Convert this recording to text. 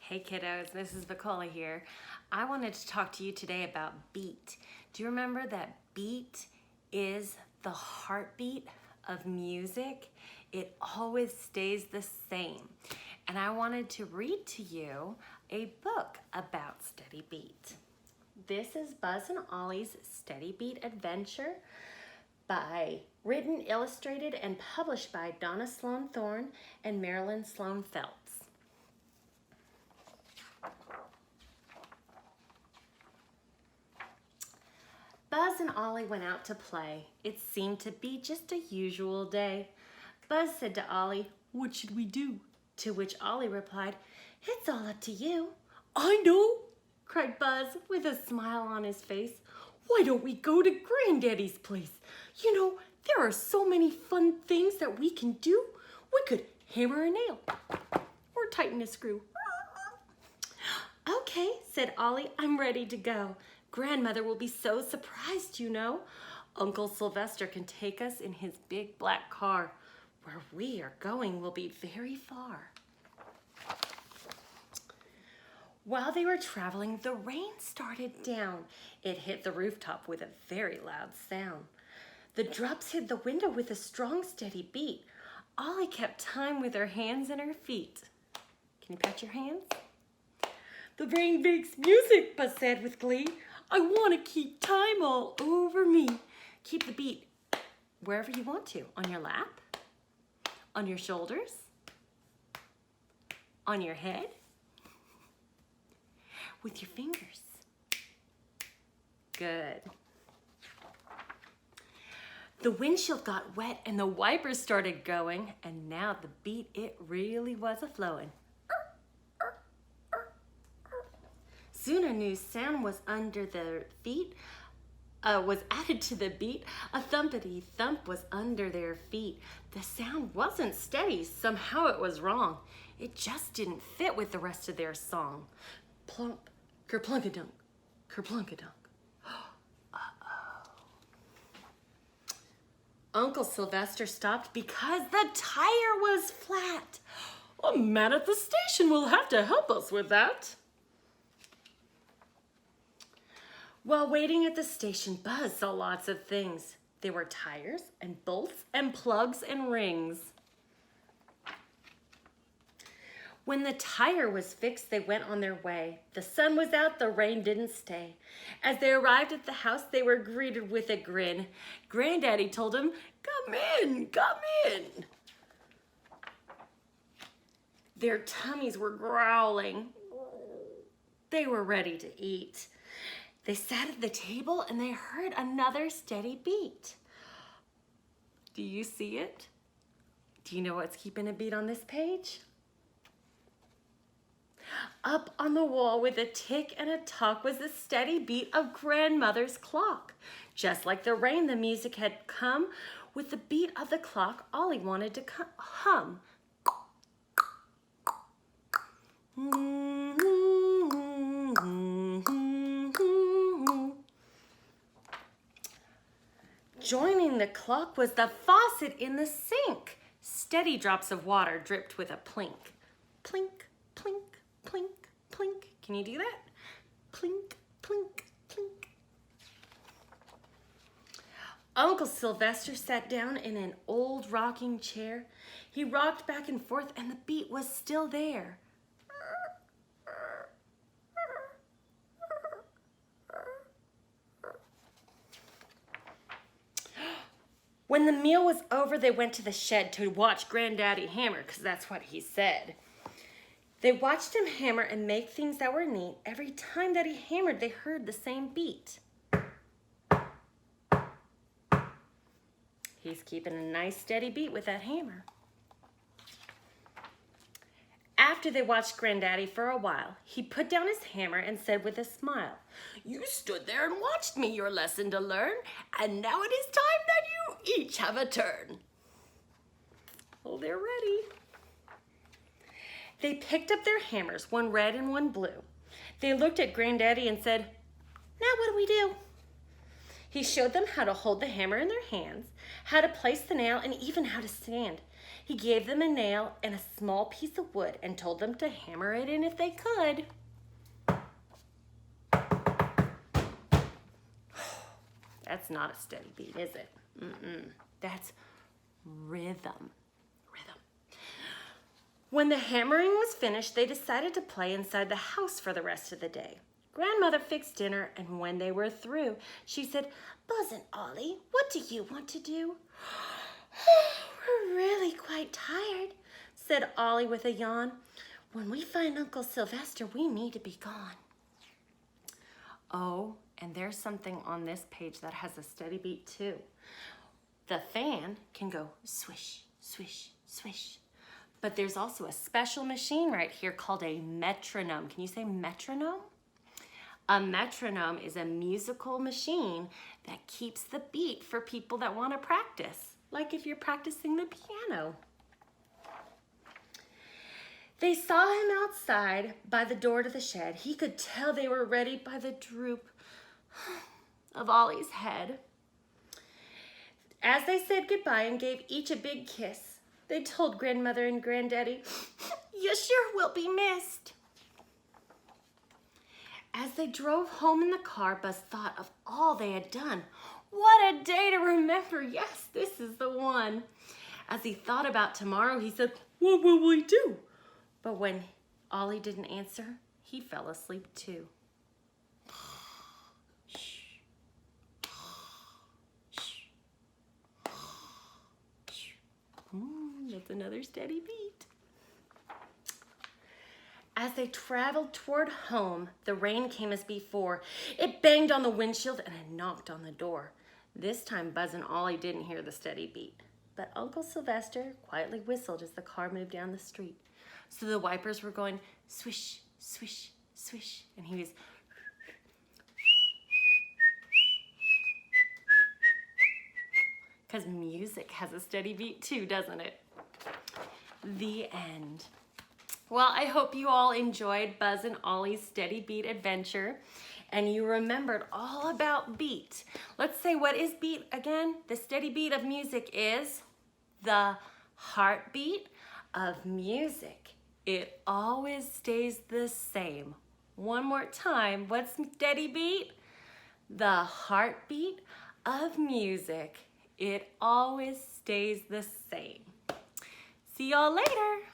Hey kiddos, Mrs. Bacola here. I wanted to talk to you today about beat. Do you remember that beat is the heartbeat of music? It always stays the same. And I wanted to read to you a book about steady beat. This is Buzz and Ollie's Steady Beat Adventure written, illustrated, and published by Donna Sloan Thorne and Marilyn Sloan Phelps. Buzz and Ollie went out to play. It seemed to be just a usual day. Buzz said to Ollie, "What should we do?" To which Ollie replied, "It's all up to you." "I know," cried Buzz with a smile on his face. "Why don't we go to Granddaddy's place? You know, there are so many fun things that we can do. We could hammer a nail or tighten a screw." "Okay," said Ollie, "I'm ready to go. Grandmother will be so surprised, you know. Uncle Sylvester can take us in his big black car. Where we are going will be very far." While they were traveling, the rain started down. It hit the rooftop with a very loud sound. The drops hit the window with a strong, steady beat. Ollie kept time with her hands and her feet. Can you pat your hands? "The rain makes music," Buzz said with glee. "I want to keep time all over me." Keep the beat wherever you want to. On your lap, on your shoulders, on your head, with your fingers. Good. The windshield got wet and the wipers started going, and now the beat, it really was a-flowing. Soon a new sound was under their feet, was added to the beat. A thumpity thump was under their feet. The sound wasn't steady. Somehow it was wrong. It just didn't fit with the rest of their song. Plump, kerplunkadunk, kerplunkadunk. Uh-oh. Uncle Sylvester stopped because the tire was flat. "A man at the station will have to help us with that." While waiting at the station, Buzz saw lots of things. There were tires and bolts and plugs and rings. When the tire was fixed, they went on their way. The sun was out, the rain didn't stay. As they arrived at the house, they were greeted with a grin. Granddaddy told them, "Come in, come in." Their tummies were growling. They were ready to eat. They sat at the table and they heard another steady beat. Do you see it? Do you know what's keeping a beat on this page? Up on the wall with a tick and a tock was the steady beat of Grandmother's clock. Just like the rain, the music had come. With the beat of the clock, Ollie wanted to hum. Joining the clock was the faucet in the sink. Steady drops of water dripped with a plink. Plink, plink, plink, plink. Can you do that? Plink, plink, plink. Uncle Sylvester sat down in an old rocking chair. He rocked back and forth and the beat was still there. When the meal was over, they went to the shed to watch Granddaddy hammer, because that's what he said. They watched him hammer and make things that were neat. Every time that he hammered, they heard the same beat. He's keeping a nice steady beat with that hammer. After they watched Granddaddy for a while, he put down his hammer and said with a smile, "You stood there and watched me your lesson to learn, and now it is time that you each have a turn." Oh, they're ready. They picked up their hammers, one red and one blue. They looked at Granddaddy and said, "Now what do we do?" He showed them how to hold the hammer in their hands, how to place the nail, and even how to stand. He gave them a nail and a small piece of wood and told them to hammer it in if they could. That's not a steady beat, is it? That's rhythm. When the hammering was finished, they decided to play inside the house for the rest of the day. Grandmother fixed dinner, and when they were through, she said, "Buzz and Ollie, what do you want to do?" "We're really quite tired," said Ollie with a yawn. "When we find Uncle Sylvester, we need to be gone." Oh, and there's something on this page that has a steady beat too. The fan can go swish, swish, swish. But there's also a special machine right here called a metronome. Can you say metronome? A metronome is a musical machine that keeps the beat for people that want to practice, like if you're practicing the piano. They saw him outside by the door to the shed. He could tell they were ready by the droop of Ollie's head. As they said goodbye and gave each a big kiss, they told Grandmother and Granddaddy, "You sure will be missed." As they drove home in the car, Buzz thought of all they had done. What a day to remember. Yes, this is the one. As he thought about tomorrow, he said, "What will we do?" But when Ollie didn't answer, he fell asleep too. That's another steady beat. As they traveled toward home, the rain came as before. It banged on the windshield and it knocked on the door. This time, Buzz and Ollie didn't hear the steady beat, but Uncle Sylvester quietly whistled as the car moved down the street. So the wipers were going swish, swish, swish, and he was because music has a steady beat too, doesn't it? The end. Well, I hope you all enjoyed Buzz and Ollie's steady beat adventure and you remembered all about beat. Let's say, what is beat again? The steady beat of music is the heartbeat of music. It always stays the same. One more time, what's steady beat? The heartbeat of music. It always stays the same. See y'all later.